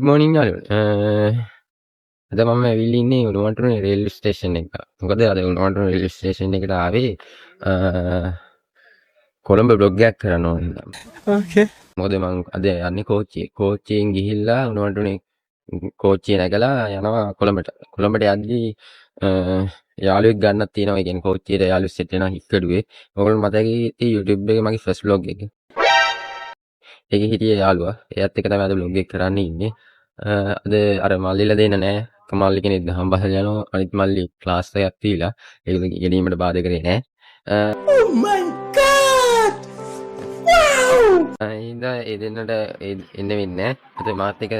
Good මෝනිින් යාළුවෝ. අද මම ඇවිල්ලා ඉන්නේ උණුවටුනේ රේල්වේ ස්ටේෂන් එක. මොකද අද උණුවටුනේ රේල්වේ ස්ටේෂන් එකට ආවේ කොළඹ බ්ලොග් එකක් කරන්න ඕන හින්දා. ඕකේ. මොකද මම අද යන්නේ කෝච්චියෙන් ගිහිල්ලා උණුවටුනේ කෝච්චිය නැගලා යනවා කොළඹට. කොළඹට යද්දී යාළුවෙක් ගන්නත් තියෙනවා. ඒ කියන්නේ කෝච්චියට යාළුවෙක් සෙට් වෙනවා හික්කඩුවේ. ඔයගොල්ලෝ මතකයි YouTube එකේ මගේ ෆස්ට් බ්ලොග් එක. ඒකේ හිටියේ යාළුවා. එයාත් එක්ක තමයි අද බ්ලොග් එක කරන්න ඉන්නේ. අද අර මල්ලිලා දෙන්න නෑ. එක මල්ලි කෙනෙක් දහම් බහල යනවා. අනිත් මල්ලි ක්ලාස් එකක් තියලා ඒක ගෙනීමට බාධා කරේ නෑ. Oh my god! Wow! ඉඳා ඒ දෙන්නට එන්න වෙන්නේ නෑ. අද මාත් එක්ක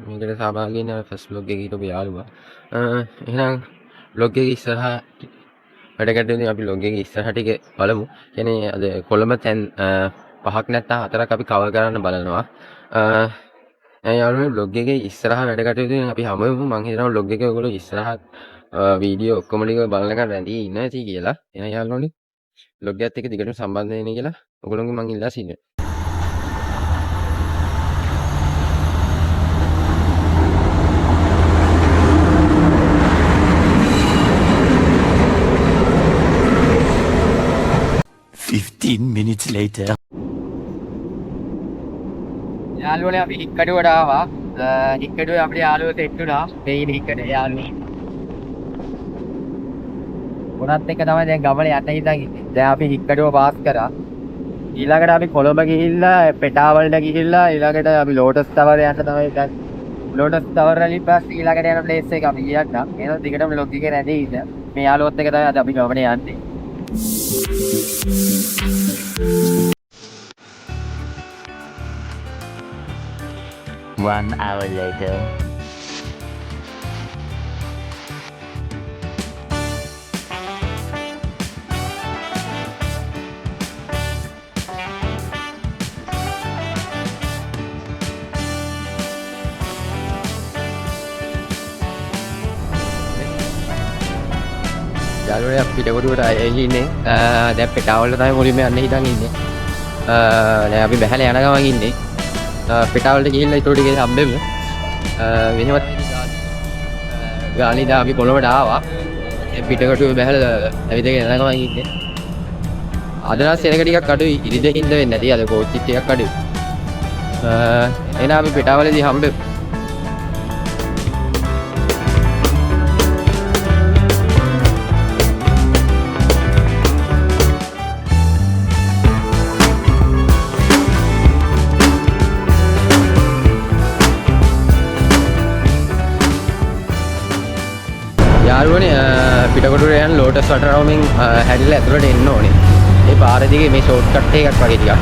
මේකට සහභාගී වෙන ෆස්ට් බ්ලොග් එකේ හිටපු යාළුවා. එහෙනම් බ්ලොග් එකේ ඉස්සරහා වැඩ කටයුතු අපි බ්ලොග් එකේ ඉස්සරහා ටික බලමු. කියන්නේ අද කොළඹ තැන් 5ක් නැත්නම් 4ක් අපි කවර් කරන්න බලනවා. යාළුවනේ බ්ලොග් එකේ ඉස්සරහා වැඩ කටයුතු අපි හමු වෙමු. මම හිතනවා බ්ලොග් එකේ ඔයගොල්ලෝ ඉස්සරහා වීඩියෝ ඔක්කොම ටික බලනකම් රැඳී ඉන්න ඇති කියලා. එහෙනම් යාළුවනේ බ්ලොග් එකත් එක්ක දිගටම සම්බන්ධ වෙන්න කියලා ඔයගොල්ලෝගෙන් මම ඉල්ලා සිටිනවා. minutes later. යාළුවනේ අපි හික්කඩුවට ආවා. හික්කඩුවේ අපේ යාළුවෝ සෙට් වුණා. මේ ඉන්නේ හික්කඩේ යාළුවෝ. උනත් එක තමයි දැන් ගමනේ යන්න හිතන් ඉන්නේ. දැන් අපි හික්කඩුව පාස් කරා. ඊළඟට අපි කොළඹ ගිහිල්ලා පෙටාවලට ගිහිල්ලා ඊළඟට අපි ලෝටස් ටවර් යන්න තමයි දැන්. ලෝටස් ටවර් වලින් පස්සේ ඊළඟට යන ප්ලේස් එක අපි ගියන්නම්. එහෙනම් දිගටම ලොග් එකේ රැඳී ඉන්න. මේ යාළුවොත් එක තමයි අද අපි ගමනේ යන්නේ. One hour later. යාළුවනේ අපි පිටකොටුවට ආයෙ ඉන්නේ. දැන් පෙටාවල තමයි මුලින්ම යන්න හිතන් ඉන්නේ. දැන් අපි බහැලා යන ගමන් ඉන්නේ. පෙටාවලට ගිහිල්ලා ඊට ටික හම්බෙමු. වෙනවත් ගාලිදා අපි කොළඹට ආවා. පිටකොටුවේ බහැලා ඇවිදගෙන යන ගමන් ඉන්නේ. අද නම් සෙනග ටිකක් අඩුයි. ඉරිදකින්ද වෙන්නේ නැති. අද කෝච්චි ටිකක් අඩුයි. එහෙනම් අපි පෙටාවලදී හම්බෙමු. යාළුවනේ පිටකොටුවට යන ලෝටස් වටරවමින් හැරිලා ඇතුළට එන්න ඕනේ. ඒ පාර දිගේ මේ ෂෝට් කට් එකක් වගේ ටිකක්.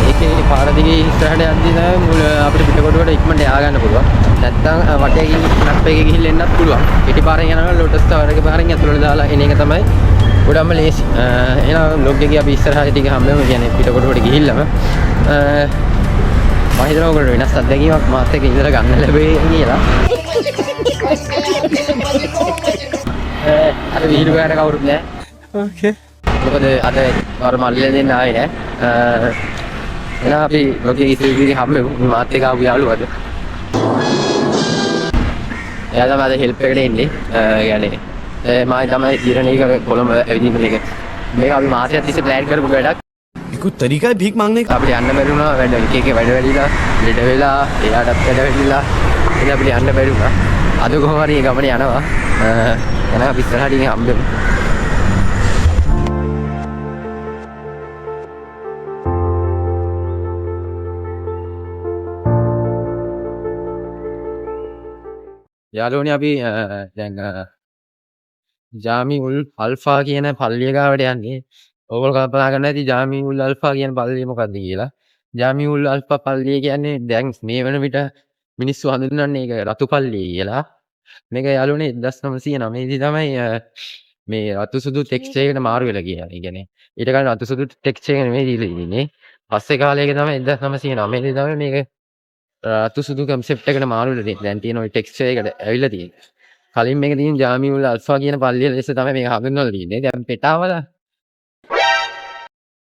ඒකේ පාර දිගේ ඉස්සරහට යද්දී තමයි අපිට පිටකොටුවට ඉක්මනට යා ගන්න පුළුවන්. නැත්තම් වටේ ගිහින් මැප් එකේ ගිහින් එන්නත් පුළුවන්. පිටි පාරෙන් යනවා ලෝටස් ටවර් එකේ පාරෙන් ඇතුළට දාලා එන එක තමයි ගොඩක්ම ලේසි. එහෙනම් බ්ලොග් එකේ අපි ඉස්සරහට ටික හම්බෙමු. කියන්නේ පිටකොටුවට ගිහිල්ලාම මම හිතනවා ඔයගොල්ලෝ වෙනස් අත්දැකීමක් මාත් එක්ක ඉඳලා ගන්න ලැබෙයි කියලා. අර විහිළු ගාන කවුරුත් නෑ. Okay. මොකද අද අර මල්ලිලා දෙන්න ආවේ නෑ. එහෙනම් අපි ඔකේ ඉතිරි හම්බෙමු. මාත් එක්ක ආපු යාළුවද. එයා තමයි අද හෙල්ප් එකට එන්නේ. يعني මම තමයි ඉරණේ එක කොළඹ ඇවිදින්න මේක. මේක අපි මාසයක් තිස්සේ ප්ලෑන් කරපු වැඩක්. कुछ तरीका है भीख मांगने का. අපිට යන්න බැරි වුණා. වැඩ එක එක වැඩ වැඩිලා, ලෙඩ වෙලා, එයාටත් වැඩ වැඩිලා. ඉතින් අපිට යන්න බැරි වුණා. අද කොහොම හරි ගමනේ යනවා. එහෙනම් අපි ඉස්සරහට ඉන්නේ හම්බෙමු. යාළුවනේ අපි දැන් ජාමි උල් අල්ෆා කියන පල්ලිය ගාවට යන්නේ. ඕගොල්ලෝ කල්පනා කරනවා ඇති ජාමි උල් අල්ෆා කියන පල්ලිය මොකක්ද කියලා. ජාමි උල් අල්ෆා පල්ලිය කියන්නේ දැන් මේ වෙන විට මිනිස්සු හඳුන්වන්නේ ඒක රතු පල්ලිය කියලා. මේක යාළුවනේ 1909 දී තමයි මේ රතු සුදු ටෙක්ස්චර් එකට මාරු වෙලා කියන්නේ. ඒ කියන්නේ ඊට කලින් රතු සුදු ටෙක්ස්චර් එක නෙමෙයි දීලා ඉන්නේ. පස්සේ කාලයක තමයි 1909 දී තමයි මේක රතු සුදු කන්සෙප්ට් එකට මාරු වෙලා තියෙන්නේ. දැන් තියෙන ওই ටෙක්ස්චර් එකට ඇවිල්ලා තියෙන්නේ. කලින් මේක තියෙන ජාමි උල් අල්ෆා කියන පල්ලිය ලෙස තමයි මේක හඳුන්වලා තියෙන්නේ. දැන් පෙටාවල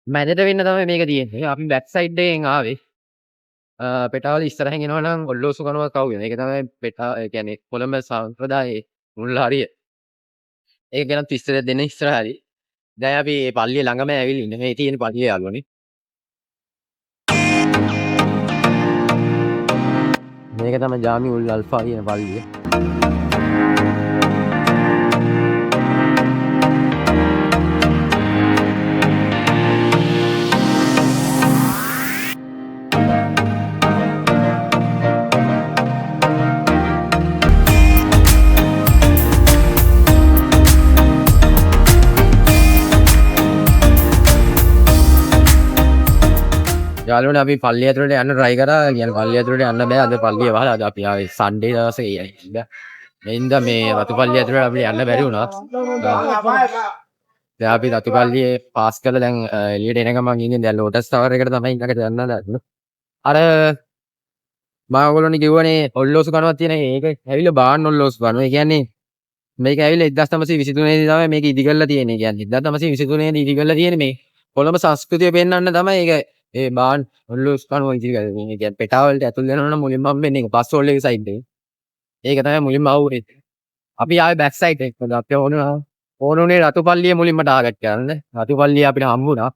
මැදට වෙන්න තමයි මේක තියෙන්නේ. අපි බැක් සයිඩ් එකෙන් ආවේ. පෙටාවල ඉස්සරහින් එනවා නම් ඔල්ලෝසු කනුවක් කවුගෙන. ඒක තමයි පෙටා ඒ කියන්නේ කොළඹ සම්ප්‍රදායේ මුල් හරිය. ඒක ගැනත් විස්තර දෙන්න ඉස්සරහදී. දැන් අපි මේ පල්ලිය ළඟම ඇවිල්ලා ඉන්නේ. මේ තියෙන පල්ලිය යාළුවනේ. මේක තමයි ජාමි උල් අල්ෆා කියන පල්ලිය. යාළුවනේ අපි පල්ලිය ඇතුළට යන්න try කරා. කියන්නේ පල්ලිය ඇතුළට යන්න බෑ. අද පල්ලිය වහලා. අද අපි ආවේ සන්ඩේ දවසේ යන්නේ. මෙන්ද මේ රතු පල්ලිය ඇතුළට අපිට යන්න බැරි වුණා. දැන් අපි රතු පල්ලියේ පාස් කරලා දැන් එළියට එන ගමන් ඉන්නේ දැන් ලෝටස් ටවර් එකට තමයි ඊළඟට යන්න දාන්නේ. අර මම ඔයගොල්ලෝනේ කිව්වනේ ඔල්ලෝසු කනුවක් තියෙන ඒක ඇවිල්ලා බාන්න ඔල්ලෝසු කනුව. ඒ කියන්නේ මේක ඇවිල්ලා 1923 දී තමයි මේක ඉදි කරලා තියෙන්නේ. කියන්නේ 1923 දී ඉදි කරලා තියෙන්නේ මේ කොළඹ සංස්කෘතිය පෙන්වන්න තමයි ඒක ඒ බාන් ඔල්ලෝසු කනුව ඉදි කරලා තියෙන්නේ. ඒ කියන්නේ පෙටාවලට ඇතුල් වෙනවා නම් මුලින්ම හම්බෙන්නේ ඒක පස් හෝල් එකේ සයිඩ් එකේ. ඒක තමයි මුලින්ම ආවේ. අපි ආවේ බෑක් සයිඩ් එකට. අපි ඕනුනේ රතු පල්ලිය මුලින්ම ටාගට් කරන්න. රතු පල්ලිය අපිට හම්බුණා.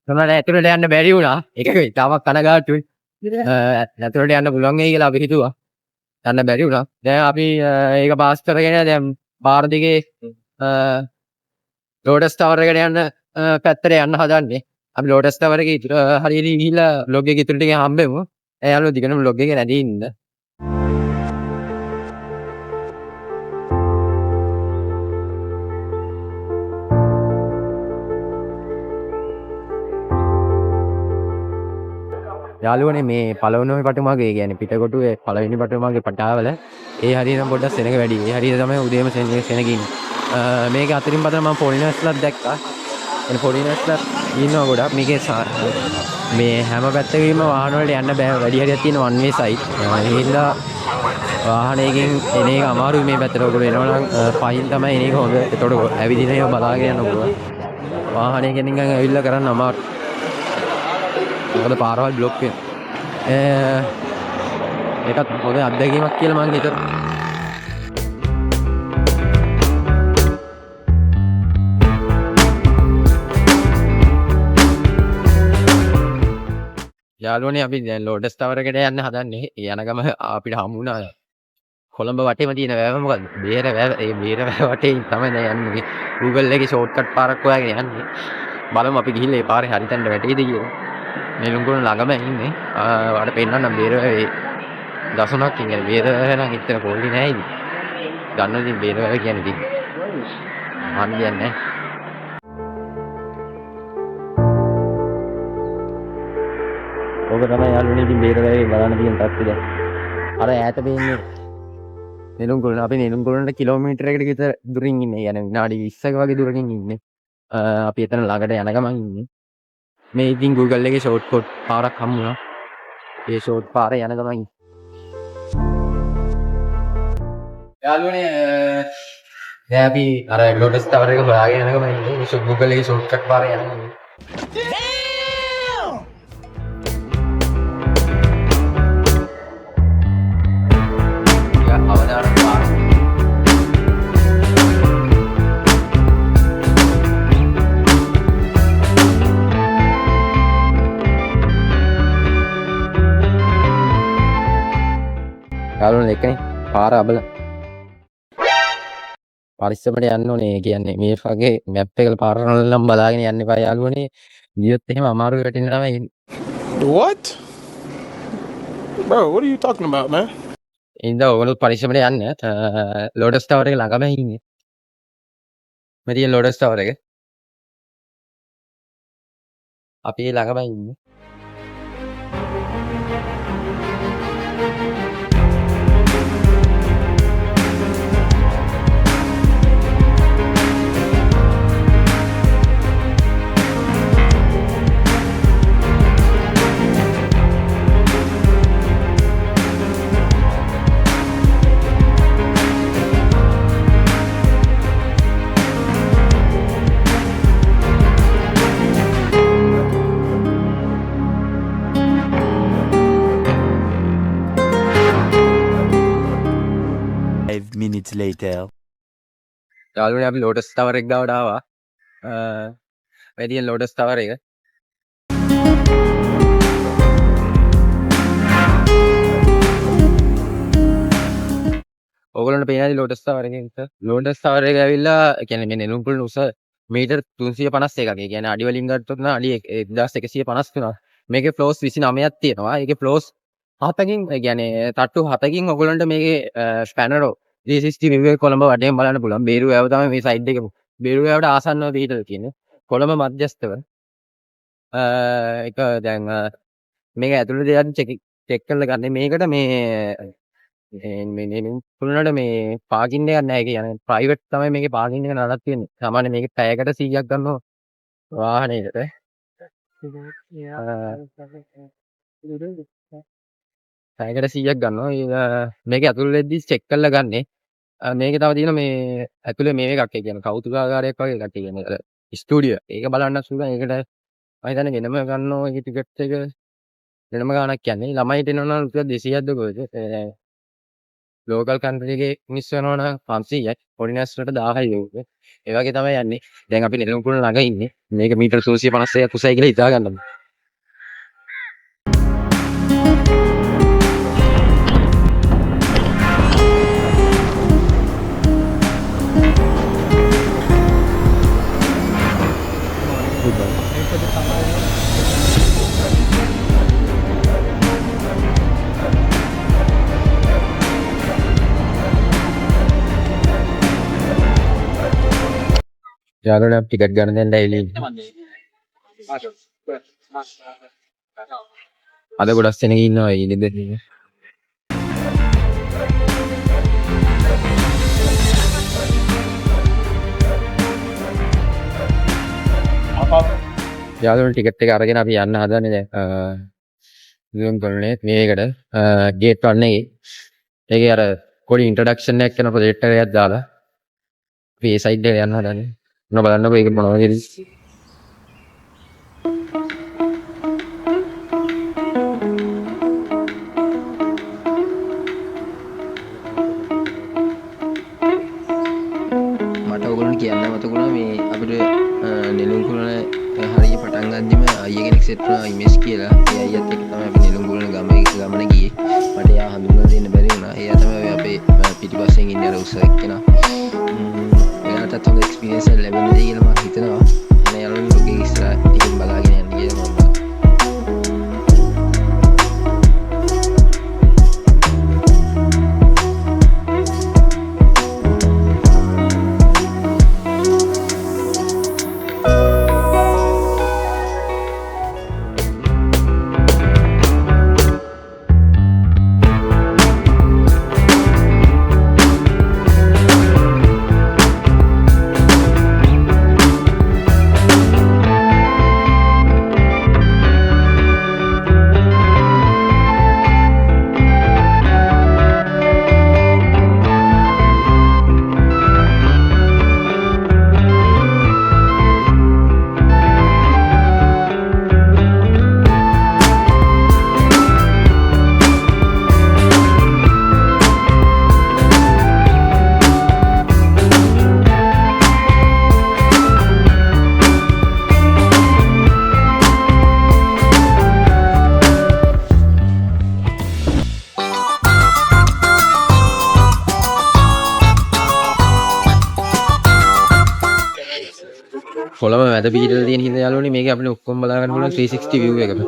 තමයි ඇතුළට යන්න බැරි වුණා. ඒක තාමත් කනගාටුයි. ඇතුළට යන්න පුළුවන් වෙයි කියලා අපි හිතුවා. යන්න බැරි වුණා. දැන් අපි ඒක පාස් කරගෙන දැන් පාර දිගේ ලෝටස් ටවර් එකට යන්න පැත්තට යන්න හදන්නේ. අපි ලෝටස් ටවර් එකේ හරියට ගිහිල්ලා බ්ලොග් එකේ ඉතුරු ටික හම්බෙමු. එයාලෝ දිගටම බ්ලොග් එකේ රැඳී ඉන්න. යාළුවනේ මේ පළවෙනි පටුමගේ කියන්නේ පිටකොටුවේ පළවෙනි පටුමගේ පටාවල ඒ හරියටම පොඩ්ඩක් සෙනග වැඩි. ඒ හරියට තමයි උදේම සෙනගින්. මේක අතරින් පතර මම ෆොරිනර්ස්ලාත් දැක්කා. එන ෆොරිනර්ස්ලා ඉන්නවා ගොඩක්. මේකේ මේ හැම පැත්තකීම වාහන වලට යන්න බෑ. වැඩි හරියක් තියෙන වන් වේ සයිඩ්. ඒ හින්දා වාහනයකින් එන එක අමාරුයි මේ පැත්තට. ඔයගොල්ලෝ එනවා නම් පයින් තමයි එන එක හොඳ. ඒතකොට ඇවිදින ඒවා බලාගෙන යන්න පුළුවන්. වාහනයකින් නිකන් ඇවිල්ලා කරන්න අමාරුයි. මොකද පාරවල් බ්ලොක් වෙනවා. ඒකත් හොඳ අත්දැකීමක් කියලා මම හිතනවා. යාළුවනේ අපි දැන් ලෝටස් ටවර් එකට යන්න හදන්නේ. යන ගම අපිට හමු වුණා කොළඹ වටේම තියෙන වැව මොකද්ද? බේර වැව. ඒ බේර වැව වටේ තමයි දැන් යන්නේ. Google එකේ ෂෝට්කට් පාරක් හොයාගෙන යන්නේ. බලමු අපි ගිහිල්ලා ඒ පාරේ හරියටම වැටේද කියලා. මේ ලුංගුණ ළඟම ඉන්නේ. වඩ පෙන්නන්නම් බේරවැවේ දසුණක් ඉන්නේ. බේරවැව නම් ඉතන පොල්ලි නෑ ඉතින්. ගන්න ඉතින් බේරවැව කියන්නේ ඉතින්. මන් කියන්නේ. ඕක තමයි යාළුවනේ ඉතින් බේරවැවේ බලන්න තියෙන තත්ත්වය දැන්. අර ඈත පේන්නේ නෙළුම්ගොල්ල. අපි නෙළුම්ගොල්ලන්ට කිලෝමීටරයකට විතර දුරින් ඉන්නේ. يعني විනාඩි 20ක වගේ දුරකින් ඉන්නේ. අපි එතන ළඟට යන ගමන් ඉන්නේ. මේ ඉතින් Google එකේ ෂෝට්කට් පාරක් හම්බුණා. ඒ ෂෝට් පාරේ යන ගමන් යාළුවනේ දැන් අපි අර ලෝටස් ටවර් එක හොයාගෙන යන ගමන් ඉන්නේ. මේ Google එකේ ෂෝට්කට් පාරේ යන ගමන්. අවදානම් පාර. යාළුවනේ එකනේ පාර අබල පරිස්සමට යන්න ඕනේ. කියන්නේ මේ වගේ මැප් එකල පාර නම් බලාගෙන යන්න එපා යාළුවනේ. ගියොත් එහෙම අමාරු වැටෙන්න තමයි එන්නේ. What? Bro, what are you talking about, man? ඉතින් ඔයගොල්ලෝ පරිස්සමට යන්න. ලෝටස් ටවර් එක ළඟම ඉන්නේ. මේ තියෙන ලෝටස් ටවර් එක. අපි ළඟම ඉන්නේ. minutes later. යාළුවනේ අපි ලෝටස් ටවර් එක ගාවට ආවා. වැඩියෙන් ලෝටස් ටවර් එක. ඕගොල්ලන්ට පේනවාද ලෝටස් ටවර් එකේ ඉත? ලෝටස් ටවර් එක ඇවිල්ලා කියන්නේ මේ නෙළුම් කුළුණ උස මීටර් 351ක්. ඒ කියන්නේ අඩි වලින් ගත්තොත් නම් අඩි 1153ක්. මේකේ ෆ්ලෝස් 29ක් තියෙනවා. ඒකේ ෆ්ලෝස් 7කින් ඒ කියන්නේ තට්ටු 7කින් ඔයගොල්ලන්ට මේකේ ස්පැනරෝ 360 view එක කොළඹ වටේම බලන්න පුළුවන්. බේරුව වැව තමයි මේ සයිඩ් එකේ. බේරුව වැවට ආසන්නව පිහිටලා තියෙන්නේ. කොළඹ මධ්‍යස්ථව. ඒක දැන් මේක ඇතුළේ දෙයක් චෙක් කරලා ගන්න. මේකට මේ කුළුණට මේ පාකින් එකක් නැහැ. ඒ කියන්නේ ප්‍රයිවට් තමයි මේකේ පාකින් එක නඩත් තියෙන්නේ. සාමාන්‍ය මේකේ පැයකට 100ක් ගන්නවා වාහනයකට. පැයකට 100ක් ගන්නවා. මේක ඇතුළේ වෙද්දි චෙක් කරලා ගන්නේ. මේකේ තව තියෙන මේ ඇතුළේ මේ එකක් ඒ කියන්නේ කෞතුකාගාරයක් වගේ එකක් කියන්නේ අර ස්ටුඩියෝ. ඒක බලන්න සුළුයි. ඒකට මම හිතන්නේ වෙනම ගන්නවා ඒකේ ටිකට් එක වෙනම ගාණක් කියන්නේ. ළමයිට එනවා නම් රුපියල් 200ක්ද කොහෙද? ලෝකල් කන්ට්‍රි එකේ මිස් වෙනවා නම් 500යි. ෆොරිනර්ස් වලට 1000යි වගේ. ඒ වගේ තමයි යන්නේ. දැන් අපි නෙළුම් කුළුණ ළඟ ඉන්නේ. මේක මීටර් 351ක් උසයි කියලා හිතා ගන්න. යාළුවනේ අපි ටිකට් ගන්න දැන් ඩයිලි. අද ගොඩක් දෙනෙක් ඉන්නවා ඊළඟ දෙන්නේ. යාළුවනේ ටිකට් එක අරගෙන අපි යන්න හදන්නේ දැන් නෙළුම් කුළුණේ මේකට ගේට් 1 එකේ. ඒකේ අර පොඩි ඉන්ට්‍රොඩක්ෂන් එකක් කරන ප්‍රොජෙක්ටර් එකක් දාලා අපි ඒ සයිඩ් එකට යන්න හදන්නේ. මොන බලන්නකෝ ඒක මොනවද කියලා. මට ඔයගොල්ලන්ට කියන්න මතකුණා මේ අපිට නෙළුම් කුළුණ හරිය පටන් ගන්නදිම අයියා කෙනෙක් සෙට් වුණා ඉමේජ් කියලා. ඒ අයියත් එක්ක තමයි අපි නෙළුම් කුළුණ ගමන ගියේ. මට එයා හඳුනලා දෙන්න බැරි වුණා. එයා තමයි අපේ පිටිපස්සෙන් ඉන්නේ අර උස එක්කෙනා. එයාටත් හොඳ එක්ස්පීරියන්ස් එකක් ලැබෙන්නද කියලා මම හිතනවා. එනේ යාළුවනේ ලොකේ ඉස්සරහ ටිකෙන් බලාගෙන යන්න කියලා මම කොළඹ මැද පිහිටලා තියෙන හින්දා යාළුවනේ මේක අපිට ඔක්කොම බලා ගන්න පුළුවන් 360 view එකක.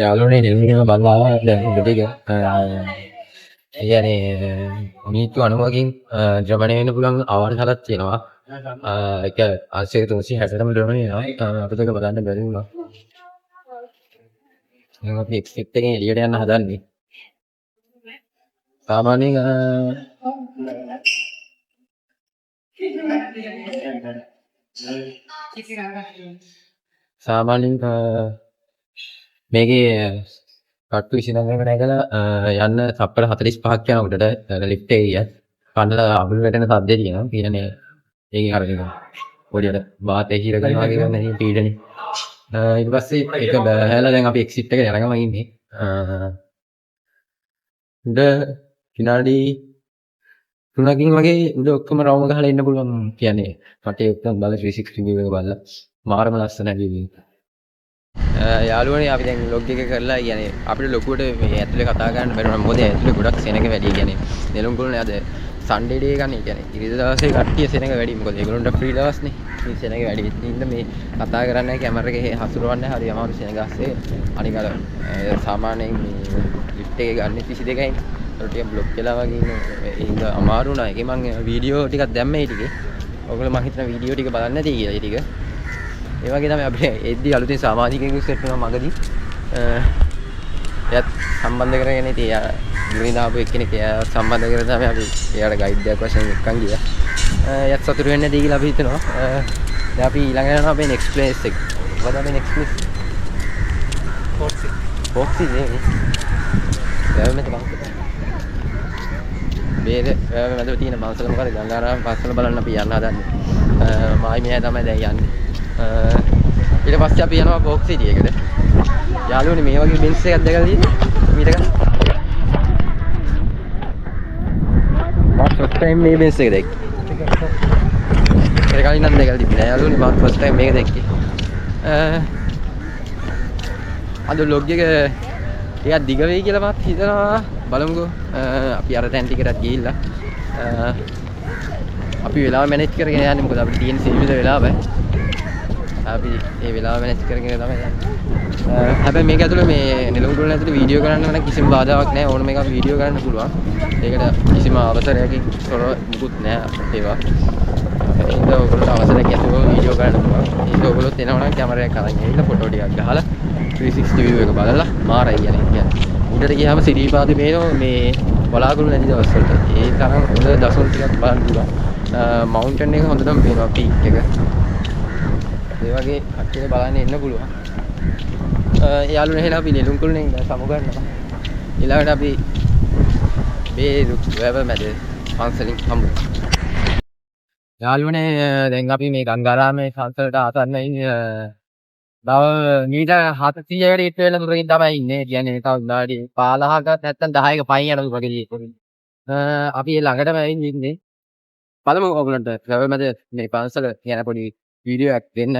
යාළුවනේ නිල්මිණිම බලනවා දැන් උඩ ටික. ඒ කියන්නේ මිනිත්තු 90කින් ජර්මනි වෙන්න පුළුවන් අවස්ථාවක් තියෙනවා. ඒක 360ටම ජර්මනි වෙනවා. අපිට ඒක බලන්න බැරි වුණා. දැන් අපි එක්ස්පෙක්ට් එකෙන් එළියට යන්න හදන්නේ. සාමාන්‍යයෙන් සාමාන්‍යයෙන් මේකේ කට්ටු 29ක නැගලා යන්න තප්පර 45ක් යනකොටට ලිෆ්ට් එකේ ගියත් කන්නල අගුල් වැටෙන සද්දේ තියෙනවා. කියන්නේ ඒකෙන් අර නිකන් පොඩියට වාතය හිර ගන්නවා වගේ කරන ඉතින් පීඩනේ. ඊට පස්සේ ඒක බහැලා දැන් අපි එක්සිට් එකට යනගම ඉන්නේ. උඩ විනාඩි 3කින් වගේ උඩ ඔක්කොම රවුම ගහලා ඉන්න පුළුවන්. කියන්නේ මට ඔක්කොම බලලා 360 view එක බලලා මාරම ලස්සනයි view එක. යාළුවනේ අපි දැන් vlog එක කරලා කියන්නේ අපිට ලොකුවට මේ ඇතුලේ කතා කරන්න බැරි වුණා. මොකද ඇතුලේ ගොඩක් සෙනඟ වැඩි. කියන්නේ නෙළුම් කුළුනේ අද සන්ඩේ ඩේ ගන්න. කියන්නේ ඉරිදා දවසේ කට්ටිය සෙනඟ වැඩි. මොකද ඒගොල්ලන්ට ෆ්‍රී දවස්නේ. මේ සෙනඟ වැඩි. ඉතින් මේ කතා කරන්නේ කැමරා එකේ හසුරවන්නේ හරි අමාරු සෙනඟ ASCII. අනික අර සාමාන්‍යයෙන් මේ ලිෆ්ට් එකේ ගන්න 22යි. ඒකට ටික බ්ලොක් වෙලා වගේ ඉන්නේ. ඒක අමාරු නෑ. ඒකේ මම වීඩියෝ ටිකක් දැම්මේ ඒ ටිකේ. ඔයගොල්ලෝ මම හිතන වීඩියෝ ටික බලන්නේ නැති කියලා ඒ ටික. ඒ වගේ තමයි අපි එද්දි අලුතින් සමාජිකයෙකුට සෙට් වෙනවා මගදී. එයාත් සම්බන්ධ කරගෙන ඉතින් එයා ගිරිනාපු එක්කෙනෙක් එයා සම්බන්ධ කරගෙන තමයි අපි එයාට ගයිඩ් එකක් වශයෙන් එක්කන් ගියා. එයාත් සතුටු වෙන්නේ නැති කියලා අපි හිතනවා. දැන් අපි ඊළඟට යනවා අපේ next place එක. මොකද අපි next place? Foxy නේ. දැන් මෙතන බේද මැද තියෙන පන්සල මොකද ගංගාරාම පන්සල බලන්න අපි යන්න හදන්නේ. මායි මෙයා තමයි දැන් යන්නේ. ඊට පස්සේ අපි යනවා බොක්ස් සිටි එකට. යාළුවනේ මේ වගේ බෙන්ස් එකක් දැකලා තියෙන්නේ මීට ගන්න. මම ෆස්ට් ටයිම් මේ බෙන්ස් එක දැක්කේ. ඒක කලින් නම් දැකලා තිබුණේ. යාළුවනේ මම ෆස්ට් ටයිම් මේක දැක්කේ. අද vlog එක ටිකක් දිග වෙයි කියලා මම හිතනවා. බලමුකෝ. අපි අර තැන් ටිකටත් ගිහිල්ලා අපි වෙලාව මැනේජ් කරගෙන යන්නේ. මොකද අපිට තියෙන සීමිත වෙලාව. අපි ඒ වෙලාව මැනේජ් කරගෙන තමයි යන්නේ. හැබැයි මේක ඇතුළේ මේ නෙළුම් කුළුණ ඇතුළේ වීඩියෝ කරන්න නම් කිසිම බාධාවක් නැහැ. ඕනම එකක් වීඩියෝ කරන්න පුළුවන්. ඒකට කිසිම අවසරයකින් තොරව මුකුත් නැහැ ඒවා. ඒක ඔයගොල්ලෝ අවසරයක් ඇතුව වීඩියෝ කරන්න පුළුවන්. ඒක ඔයගොල්ලොත් එනවා නම් කැමරාවක් අරන් ගිහිල්ලා ෆොටෝ ටිකක් ගහලා 360 view එක බලලා මාරයි කියන්නේ. උඩට ගියාම සිරීපාදේ පේනවා මේ බලාකුළු නැති දවස් වලට. ඒ තරම් හොඳ දසුන් ටිකක් බලන්න පුළුවන්. මවුන්ටන් එක හොඳටම පේනවා පීක් එක. ඒ වගේ කට්ටිය බලන්න එන්න පුළුවන්. යාළුවනේ එහෙනම් අපි නෙළුම් කුළුණෙන් සමු ගන්නවා. ඊළඟට අපි මේ වැව මැද පන්සලින් හම්බ. යාළුවනේ දැන් අපි මේ ගංගාරාමේ පන්සලට ආසන්නයි. තව මීටර් 700කට ඉත් වෙන දුරකින් තමයි ඉන්නේ. කියන්නේ තව විනාඩි 15ක නැත්නම් 10ක පයින් යන දුරකදී. අපි ළඟටම ඉන්නේ. බලමු ඔයගලන්ට වැව මැද මේ පන්සල කියන පොඩි වීඩියෝ එකක් දෙන්න.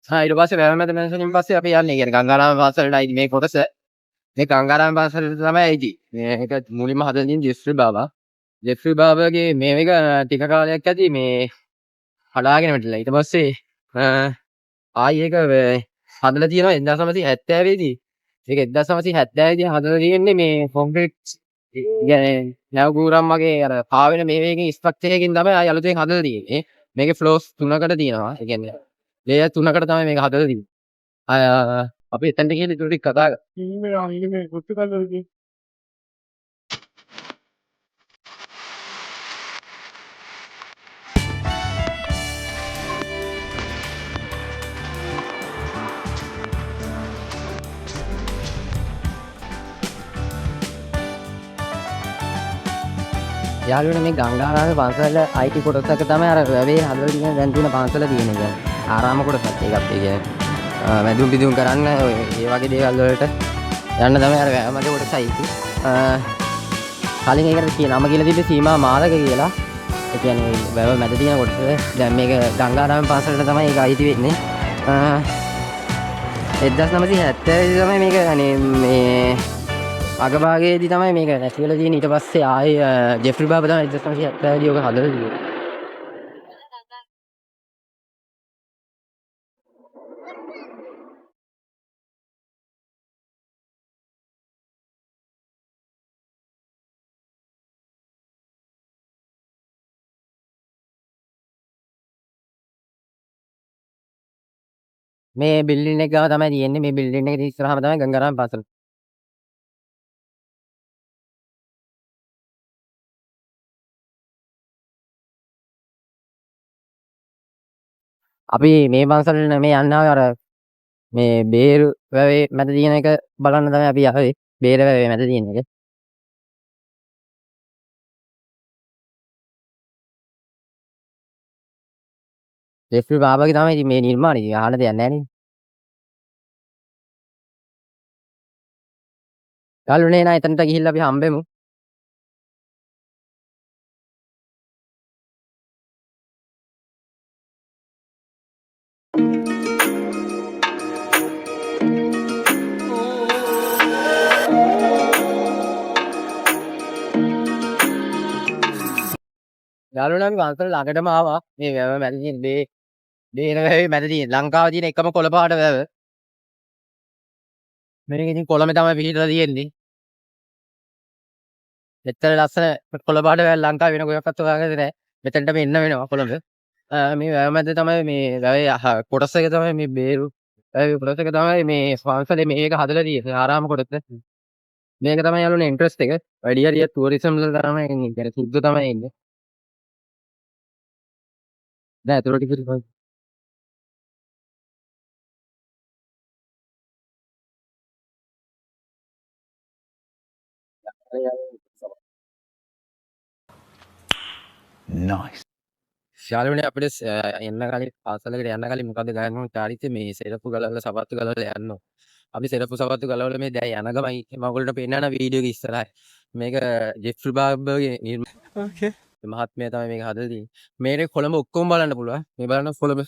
ඊට පස්සේ වැව මැද මැන්සලින් පස්සේ අපි යන්නේ. කියන්නේ ගංගාරාම පන්සලටයි මේ කොටස. මේ ගංගාරාම පන්සලට තමයි ඉති. මේක මුලින්ම හදලා තියෙන ජෙෆ්රි බාබා. ජෙෆ්රි බාබාගේ මේක ටික කාලයක් ඇති මේ හදාගෙන වැටිලා. ඊට පස්සේ ආයි ඒක හදලා තියෙනවා 1970 දී. ඒක 1970 දී හදලා තියෙන්නේ මේ කොන්ක්‍රීට් කියන්නේ නැව කූරම් වගේ අර පාවෙන මේ වේගෙන් ස්ට්‍රක්චර් එකකින් තමයි ආයි අලුතෙන් හදලා තියෙන්නේ. මේකේ ෆ්ලෝස් 3කට තියෙනවා. ඒ කියන්නේ ලේයර් 3කට තමයි මේක හදලා තියෙන්නේ. අපි එතනට ගිහින් ඉතුරු ටික කතා කරමු. යාළුවනේ මේ ගංගාරාමේ පන්සල අයිති කොටසක තමයි අර වැවේ හදලා තියෙන දැන් තියෙන පන්සල තියෙන එක. ආරාම කොටසක් ඒකත් ඒ කියන්නේ වැදුම් පිදුම් කරන්න ඒ වගේ දේවල් වලට යන්න තමයි අර වැව මැද කොටස අයිති. කලින් ඒකට කියන නම කියලා තිබ්බේ සීමා මාලක කියලා. ඒ කියන්නේ වැව මැද තියෙන කොටස. දැන් මේක ගංගාරාමේ පන්සලට තමයි ඒක අයිති වෙන්නේ. 1970 තමයි මේක අනේ මේ අගභාගයේදී තමයි මේක නැති වෙලා තියෙන්නේ. ඊට පස්සේ ආයේ ජෙෆ්රි බාබා තමයි 1970 දී ඔක හදලා තියෙන්නේ. මේ බිල්ඩින් එක ගාව තමයි තියෙන්නේ. මේ බිල්ඩින් එකේ ඉස්සරහම තමයි ගංගාරාම පාසල. අපි මේ පන්සලට මේ යන්න ආවේ අර මේ බේරු වැවේ මැද තියෙන එක බලන්න තමයි අපි ආවේ. බේර වැවේ මැද තියෙන එක. ජෙෆ්රි බාබාගේ තමයි ඉතින් මේ නිර්මාණය. ඉතින් අහන්න දෙයක් නැහැ නේ. යාළුවනේ නා එතනට ගිහිල්ලා අපි හම්බෙමු. යාළුවනේ අපි පන්සල ළඟටම ආවා. මේ වැව මැද තියෙන බේර වැවේ මැද තියෙන ලංකාවේ තියෙන එකම කොළ පාට වැව. මේක ඉතින් කොළමේ තමයි පිහිටලා තියෙන්නේ. මෙච්චර ලස්සන කොළ පාට වැව ලංකාවේ වෙන කොහෙවත් හොයාගත්තේ නැහැ. මෙතනට මෙන්න වෙනවා කොළඹ. මේ වැව මැද තමයි මේ වැවේ කොටස් එක තමයි මේ බේරු වැවේ කොටස් එක තමයි මේ පන්සලේ මේක හදලා තියෙන්නේ ආරාම කොටස. මේක තමයි යාළුවනේ ඉන්ට්‍රස්ට් එක. වැඩි හරිය ටුවරිසම් වල තමයි එන්නේ. يعني සුද්ධ තමයි එන්නේ. දැන් ඇතුළට ගිහින් Nice. යාළුවනේ අපිට එන්න කලින් පාසලකට යන්න කලින් මොකද ගන්න ඕනේ චාරිත්‍රය මේ සෙරප්පු ගලවලා සපත්තු ගලවලා යන්න ඕනේ. අපි සෙරප්පු සපත්තු ගලවලා මේ දැන් යන ගමන් මම ඔයගොල්ලන්ට පෙන්නන වීඩියෝ එක ඉස්සරහයි. මේක ජෙෆ්රි බාබර්ගේ Okay. මහත්මයා තමයි මේක හදලා තියෙන්නේ. මේකේ කොළඹ ඔක්කොම බලන්න පුළුවන්. මේ බලන්න කොළඹ.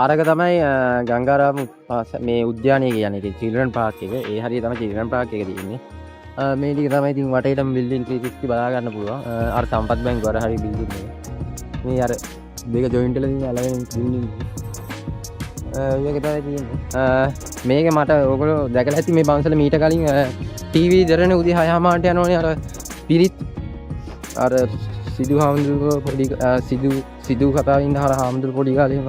ආරක තමයි ගංගාරාම මේ උද්‍යානය කියන්නේ ඉතින් චිල්ඩ්‍රන් පාර්ක් එක. ඒ හරිය තමයි චිල්ඩ්‍රන් පාර්ක් එක තියෙන්නේ. මේ ටික තමයි ඉතින් වටේටම බිල්ඩින් 360 බලා ගන්න පුළුවන්. අර සම්පත් බැංකුව අර හරිය බිල්ඩින් එක. මේ අර දෙක ජොයින්ට් වල තියෙන අලගෙන බිල්ඩින්. මේක තමයි තියෙන්නේ. මේක මට ඔයගොල්ලෝ දැකලා ඇති මේ පන්සල මීට කලින් ටීවී දරන උදේ 6:00 ට යනෝනේ අර පිරිත් අර සිදු හාමුදුරුවෝ පොඩි සිදු කතාව ඉන්න අර හාමුදුරුවෝ පොඩි කාලේ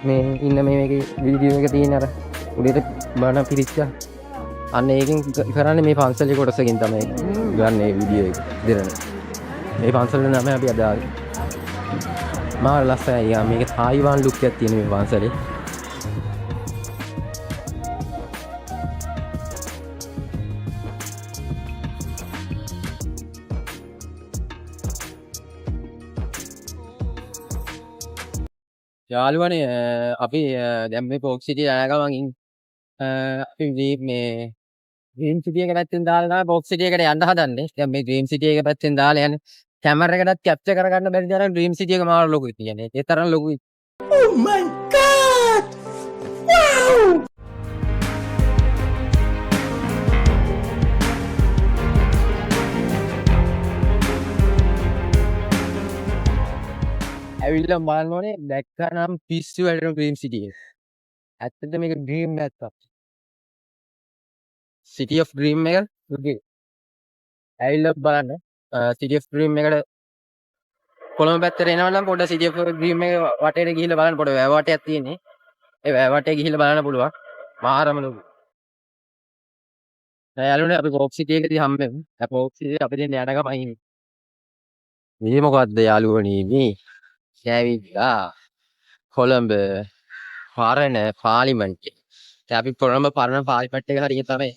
මේ ඉන්න මේකේ වීඩියෝ එක තියෙන අර උඩට බණ පිරිච්ච අන්න ඒකෙන් කරන්නේ මේ පන්සලේ කොටසකින් තමයි ගන්න මේ වීඩියෝ එක දෙරන්නේ. මේ පන්සලේ නම අපි අද ආවේ. මා ලස්සනයි. යා මේක තායිවාන් ලුක් එකක් තියෙන මේ පන්සලේ. යාළුවනේ අපි දැන් මේ පොක් සිටි යන ගමන් අපි මේ ඩ්‍රීම් සිටි එක පැත්තෙන් දාලා තමයි බොක්ස් සිටි එකට යන්න හදන්නේ. දැන් මේ ඩ්‍රීම් සිටි එක පැත්තෙන් දාලා යන්නේ. කැමරා එකටත් කැප්චර් කරගන්න බැරි තරම් ඩ්‍රීම් සිටි එක මාර ලොකුයි කියන්නේ. ඒ තරම් ලොකුයි. ඇවිල්ලා බලන්න ඕනේ දැක්කනම් පිස්සු වැටෙන ඩ්‍රීම් සිටි එක. ඇත්තට මේක ඩ්‍රීම් නැත්තම්. සිටි ඔෆ් ඩ්‍රීම් එක ඇවිල්ලා බලන්න. සිටි ඔෆ් ඩ්‍රීම් එකට කොළඹ පැත්තට එනවා නම් පොඩ්ඩක් සිටි ඔෆ් ඩ්‍රීම් එක වටේට ගිහිල්ලා බලන්න පොඩ්ඩ වැව වටයක් තියෙන්නේ. ඒ වැව වටේ ගිහිල්ලා බලන්න පුළුවන්. මාරම ලොකු. දැන් යාළුවනේ අපි කෝක් සිටි එකදී හම්බෙමු. දැන් කෝක් සිටි අපි දෙන්න යන ගමන් ඉන්නේ. මේ මොකද්ද යාළුවනේ මේ? ඇවිල්ලා කොළඹ පරණ පාර්ලිමේන්තුවේ. දැන් අපි කොළඹ පරණ පාර්ලිමේන්තු එක හරියට තමයි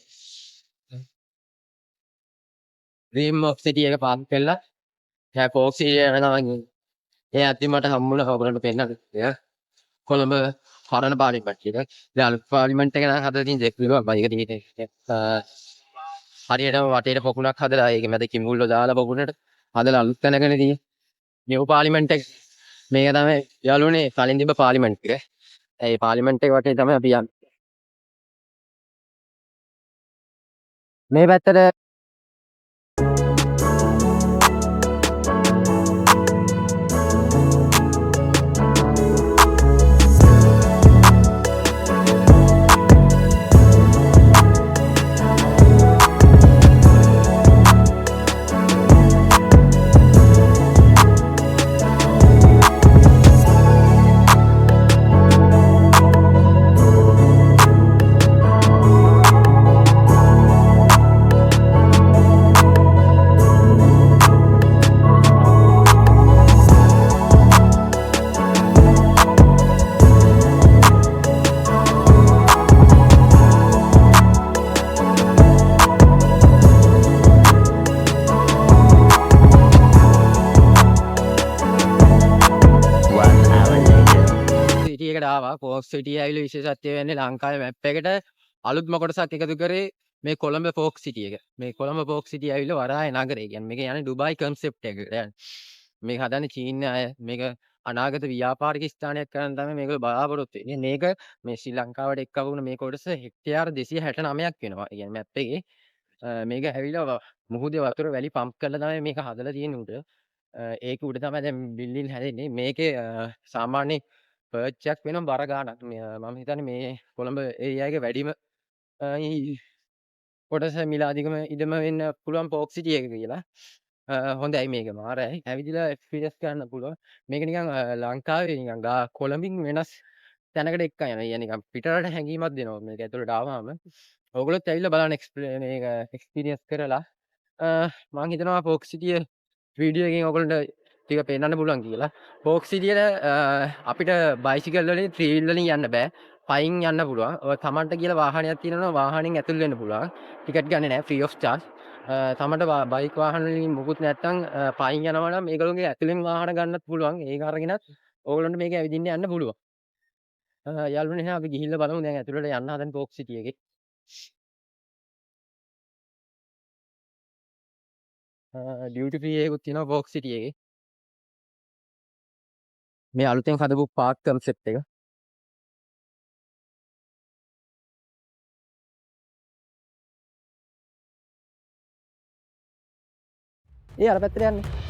ඩ්‍රීම් ඔෆ් සිටි එක පාස් කළා. දැන් කෝක් සිටි යන ගමන් ඒ අද්දි මට හම්බුණා ඔයගොල්ලන්ට පෙන්නන්න. කොළඹ පරණ පාර්ලිමේන්තු එක. දැන් අලුත් පාර්ලිමේන්තු එක නම් හදලා තියෙන දෙයක් විතරයි. බයික තියෙන්නේ. හරියටම වටේට පොකුණක් හදලා ඒක මැද කිඹුල්ලෝ දාලා පොකුණට හදලා අලුත් තැනකනේ තියෙන්නේ. නිව් පාර්ලිමේන්තු එක. මේක තමයි යාළුවනේ කලින් තිබ්බ පාර්ලිමේන්තු එක. ඒ පාර්ලිමේන්තු එක වටේ තමයි අපි යන්නේ. මේ පැත්තට ෆෝක්ස් සිටි ඇවිල්ලා විශේෂත්වය වෙන්නේ ලංකාවේ මැප් එකට අලුත්ම කොටසක් එකතු කරේ මේ කොළඹ ෆෝක්ස් සිටි එක. මේ කොළඹ ෆෝක්ස් සිටි ඇවිල්ලා වරාය නගරය කියන්නේ මේක යන්නේ ඩුබායි කන්සෙප්ට් එකකට යන්නේ. මේක හදන්නේ චීන අය. මේක අනාගත ව්‍යාපාරික ස්ථානයක් කරන්න තමයි මේක බලාපොරොත්තු වෙන්නේ. මේක මේ ශ්‍රී ලංකාවට එක්ක වුණ මේ කොටස හෙක්ටයාර 269ක් වෙනවා. ඒ කියන්නේ මැප් එකේ මේක ඇවිල්ලා මුහුදේ වතුර වැලි පම්ප් කරලා තමයි මේක හදලා තියෙන්නේ උඩ. ඒක උඩ තමයි දැන් බිල්ඩින් හැදෙන්නේ. මේකේ සාමාන්‍ය පර්ච් එකක් වෙනවා බර ගාණක්. මම හිතන්නේ මේ කොළඹ ඒරියා එකේ වැඩිම කොටස මිලාදිගම ඉඩම වෙන්න පුළුවන් ෆෝක්ස් සිටි එක කියලා. හොඳයි මේක මාරයි. ඇවිදලා එක්ස්පීරියන්ස් කරන්න පුළුවන්. මේක නිකන් ලංකාවේ නිකන් කොළඹින් වෙනස් තැනකට එක්ක යනවා. يعني නිකන් පිටරට හැංගීමක් දෙනවා මේක ඇතුළට ආවම. ඕගොල්ලොත් ඇවිල්ලා බලන්න මේක එක්ස්පීරියන්ස් කරලා මම හිතනවා ෆෝක්ස් සිටිය වීඩියෝ එකකින් ඕගොල්ලන්ට ටික පෙන්නන්න පුළුවන් කියලා. ෆෝක්ස් සිටියට අපිට බයිසිකල් වලින් ත්‍රී වීල් වලින් යන්න බෑ. පයින් යන්න පුළුවන්. ඔය තමන්ට කියලා වාහනයක් තියෙනවා වාහනෙන් ඇතුල් වෙන්න පුළුවන්. ටිකට් ගන්න නෑ ෆ්‍රී ඔෆ් චාර්ජ්. තමන්ට බයික් වාහන වලින් මුකුත් නැත්තම් පයින් යනවා නම් මේගොල්ලෝගේ ඇතුලෙන් වාහන ගන්නත් පුළුවන්. ඒක අරගෙනත් ඕගොල්ලන්ට මේක ඇවිදින්න යන්න පුළුවන්. යාළුවනේ අපි ගිහිල්ලා බලමු දැන් ඇතුළට යන්න හදන ෆෝක්ස් සිටි එකේ. ඩියුටි ෆ්‍රී එකකුත් තියෙනවා ෆෝක්ස් සිටි එකේ. මේ අලුතෙන් හදපු පාර්ක් කන්සෙප්ට් එක. ඒ අර පැත්තට යන්නේ.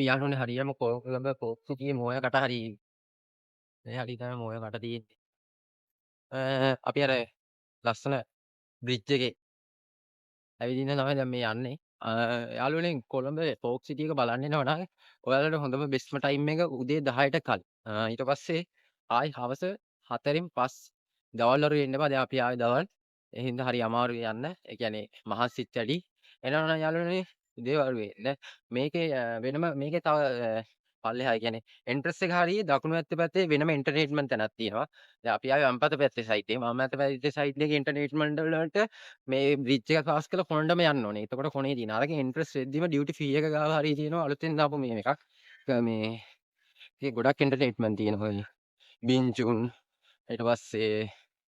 යාළුවනේ හරියම කොළඹ කෝක් සිටියේ මොහයකට හරි මේ හරි තමයි මොහයකට තියෙන්නේ. අපි අර ලස්සන බ්‍රිජ් එකේ ඇවිදින්න තමයි දැන් මේ යන්නේ. යාළුවනේ කොළඹ කෝක් සිටි එක බලන්න එනවා නම් ඔයාලට හොඳම බෙස්ට්ම ටයිම් එක උදේ 10ට කලින්. ඊට පස්සේ ආයි හවස 4න් 5 දවල් වරු එන්න එපා. දැන් අපි ආවේ දවල්. ඒ හින්දා හරි අමාරුයි යන්න. ඒ කියන්නේ මහසිත් වැඩි. එනවා නම් යාළුවනේ උදේ වරුවේ. දැන් මේකේ වෙනම මේකේ තව පල්ලෙහා ඒ කියන්නේ එන්ට්‍රස් එක හරිය දකුණු පැත්තේ වෙනම එන්ටර්ටේන්මන්ට් තැනක් තියෙනවා. දැන් අපි ආවේ වම් පැත්තේ සයිඩ් එකේ. වම් පැත්තේ සයිඩ් එකේ එන්ටර්ටේන්මන්ට් වලට මේ බ්‍රිජ් එක ක්‍රොස් කරලා කොණ්ඩම යන්න ඕනේ. එතකොට කොනේ තියෙන. අරගෙන එන්ට්‍රස් වෙද්දිම ඩියුටි ෆී එක ගාව හරිය තියෙනවා අලුතෙන් දාපු මේ එකක්. මේ ඒ ගොඩක් එන්ටර්ටේන්මන්ට් තියෙනවා. බින්චුන් ඊට පස්සේ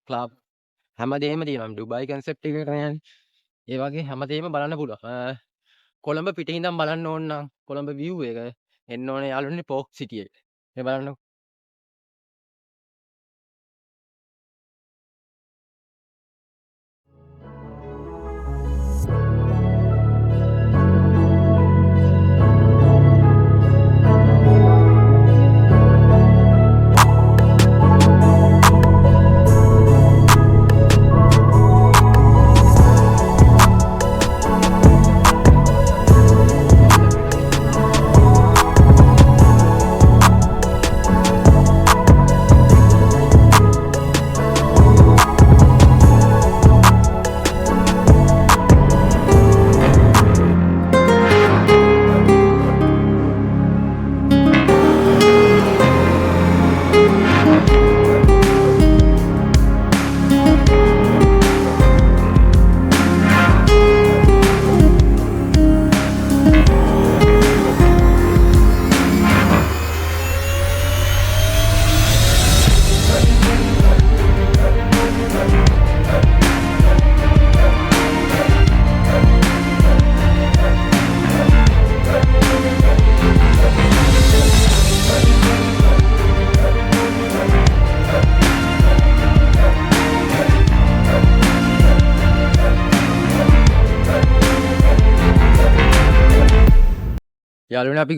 ක්ලබ් හැමදේම තියෙනවා. ඩුබායි කන්සෙප්ට් එකකට යන්නේ. ඒ වගේ හැමදේම බලන්න පුළුවන්. කොළඹ පිටින් ඉඳන් බලන්න ඕන නම් කොළඹ view එක එන්න ඕනේ යාළුවනේ පෝක් සිටි එකට. මේ බලන්න. යාළුවනේ අපි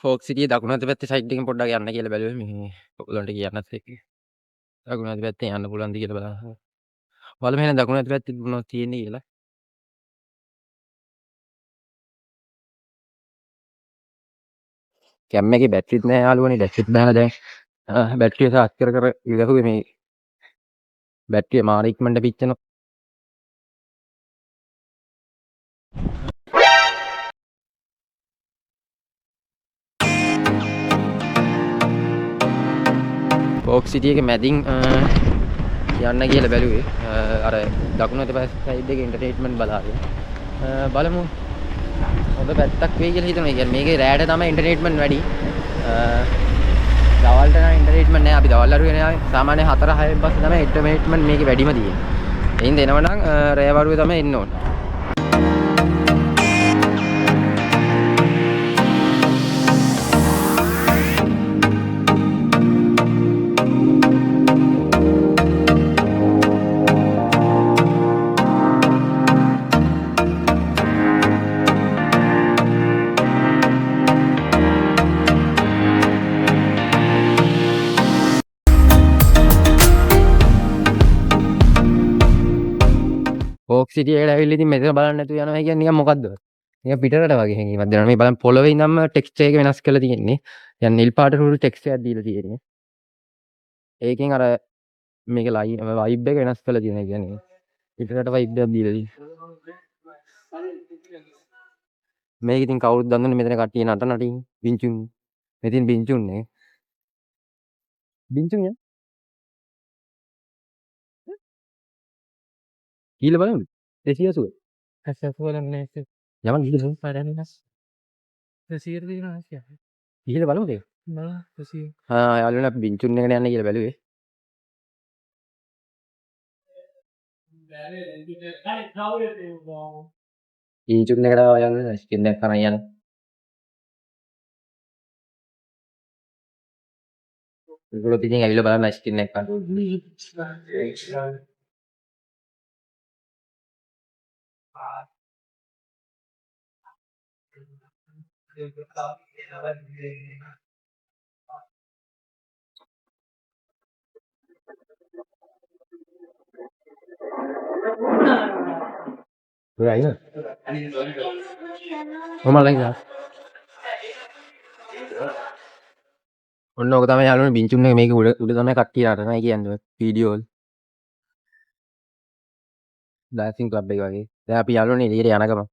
ෆෝක් සිටියේ දකුණු අත පැත්තේ සයිඩ් එකෙන් පොඩ්ඩක් යන්න කියලා බැලුවේ මේ ඔයගලන්ට කියන්නත් එක්ක. දකුණු අත පැත්තෙන් යන්න පුළුවන්ද කියලා බලන්න. බලමු එහෙනම් දකුණු අත පැත්තේ මොනවද තියෙන්නේ කියලා. කැම් එකේ බැටරිත් නැහැ යාළුවනේ. බැටරිත් දාලා දැන් බැටරිය සාර්ජ් කර ඉවරුවේ මේ බැටරිය මාර ඉක්මනට පිච්චෙනවා. ෆෝක් සිටි එකේ මැදින් යන්න කියලා බැලුවේ. අර දකුණු අත පැත්තේ සයිඩ් එකේ එන්ටර්ටේන්මන්ට් බලාගෙන. බලමු හොඳ පැත්තක් වෙයි කියලා හිතනවා. ඒ කියන්නේ මේකේ රෑට තමයි එන්ටර්ටේන්මන්ට් වැඩි. දවල්ට නම් එන්ටර්ටේන්මන්ට් නෑ. අපි දවල් වරුවේ නෑ. සාමාන්‍ය 4-6 පස්සේ තමයි එන්ටර්ටේන්මන්ට් මේකේ වැඩිම තියෙන්නේ. එයින් දෙනව නම් රෑ වරුවේ තමයි එන්න ඕනේ. ෆෝක් සිටි එකට ඇවිල්ලා ඉතින් මෙතන බලන්න නැතුව යනවා කියන්නේ නිකන් මොකද්ද? නිකන් පිටරට වගේ හැඟීමක් දෙනවා. මේ බලන්න පොළවේ ඉඳන්ම ටෙක්ස්චර් එක වෙනස් කරලා තියෙන්නේ. يعني නිල් පාට රුල් ටෙක්ස්චර් එකක් දීලා තියෙන්නේ. ඒකෙන් අර මේක වයිබ් එක වෙනස් කරලා තියෙනවා. කියන්නේ පිටරට වයිබ් එකක් දීලා තියෙනවා. මේක ඉතින් කවුරුත් දන්නවනේ මෙතන කට්ටිය නටින් බින්චුන්. මෙතින් බින්චුන් නේ. බින්චුන් යා. කීල බලන්න. 280. 280 වල නැහැ. යමන් ගිහලා පාඩන්නේ. 200 දිනවා කියන්නේ. ගිහලා බලමුද ඒක? බලන්න 200. යාළුවනේ අපි බින්චුන් එකට යන්න කියලා බැලුවේ. බින්චුන් එකට යන්න ස්කින් එකක් කරන් යන්න. ඒගොල්ලෝ ඉතින් ඇවිල්ලා බලන්න ස්කින් එකක් ගන්න. Rồi nữa. Mama lagi dah. ඔන්න ඕක තමයි යාළුවනේ බින්චුන් එක මේක උඩ තමයි කට්ටිය නටනයි කියන්නේ වීඩියෝ වල. ඩාන්සින් ක්ලබ් එක වගේ. දැන් අපි යාළුවනේ එළියට යන ගමන්.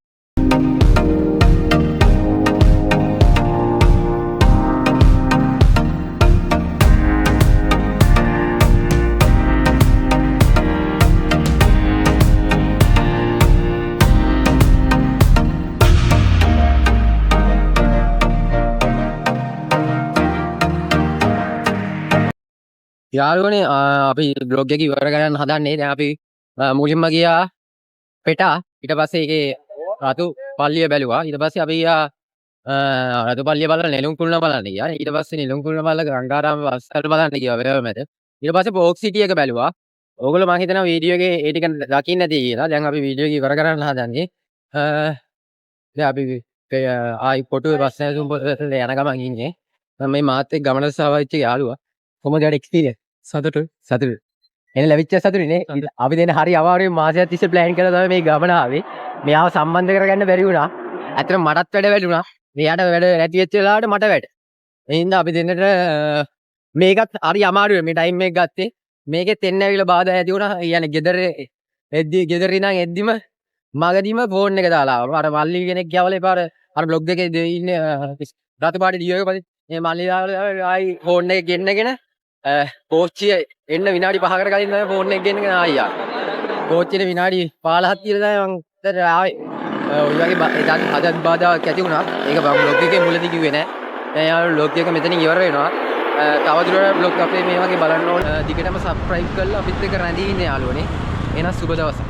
යාළුවනේ අපි බ්ලොග් එක ඉවර කරන්න හදන්නේ. දැන් අපි මුලින්ම ගියා පෙටා. ඊට පස්සේ ඒකේ රතු පල්ලිය බැලුවා. ඊට පස්සේ අපි ගියා රතු පල්ලිය බලලා නෙළුම් කුළුණ බලන්න ගියා. ඊට පස්සේ නෙළුම් කුළුණ බලලා ගංගාරාම වස්සල් බලන්න ගියා වෙරවැමැද. ඊට පස්සේ පෝක් සිටි එක බැලුවා. ඕගොල්ලෝ මම හිතනවා වීඩියෝ එකේ ඒ ටික දකින්න නැති කියලා. දැන් අපි වීඩියෝ එක ඉවර කරන්න හදන්නේ. දැන් අපි ආයි කොටුවේ බස් නැසුම් පොතට යන ගමන් ඉන්නේ. මම මේ මාත් එක්ක ගමනට සහභාගී වෙච්ච යාළුවා. කොහොමද යාට එක්ස්පීරියන්ස්? සතුටුයි. එන ලැබිච්ච සතුටුනේ. අපි දෙන්න හරි අමාරුවෙන් මාසයක් තිස්සේ ප්ලෑන් කරලා තමයි මේ ගමන ආවේ. මෙයාව සම්බන්ධ කරගන්න බැරි වුණා. ඇත්තටම මටත් වැඩ වැදුණා. මෙයාට වැඩ නැති වෙච්ච වෙලාවට මට වැඩ. ඒ හින්දා අපි දෙන්නට මේකත් හරි අමාරුයි මේ ටයිම් එක ගත්තේ. මේකෙත් එන්න ඇවිල්ලා බාධා ඇති වුණා. කියන්නේ ගෙදර ඉඳන් එද්දිම මගදීම ෆෝන් එක දාලා ආවා. අර මල්ලි කෙනෙක් කියවලා එපාර අර බ්ලොග් එකේ ඉන්නේ රතු පාටි ඩියෝ එක පස්සේ මේ මල්ලි දාලා ආයි ෆෝන් එක ගෙන්නගෙන කෝච්චිය එන්න විනාඩි 5කට කලින් තමයි ෆෝන් එක ගෙන්නගෙන ආයියා. කෝච්චියේ විනාඩි 15ක් තියලා තමයි මං දැන් ආවේ. ඔය වගේ හදත් බාධාවක් ඇති වුණා. ඒක මම බ්ලොග් එකේ මුලදී කිව්වේ නෑ. දැන් යාළුවෝ බ්ලොග් එක මෙතනින් ඉවර වෙනවා. තවදුරටත් බ්ලොග් අපේ මේ වගේ බලන්න ඕන. දිගටම සබ්ස්ක්‍රයිබ් කරලා අපිත් එක්ක රැඳී ඉන්න යාළුවනේ. එහෙනම් සුබ දවසක්.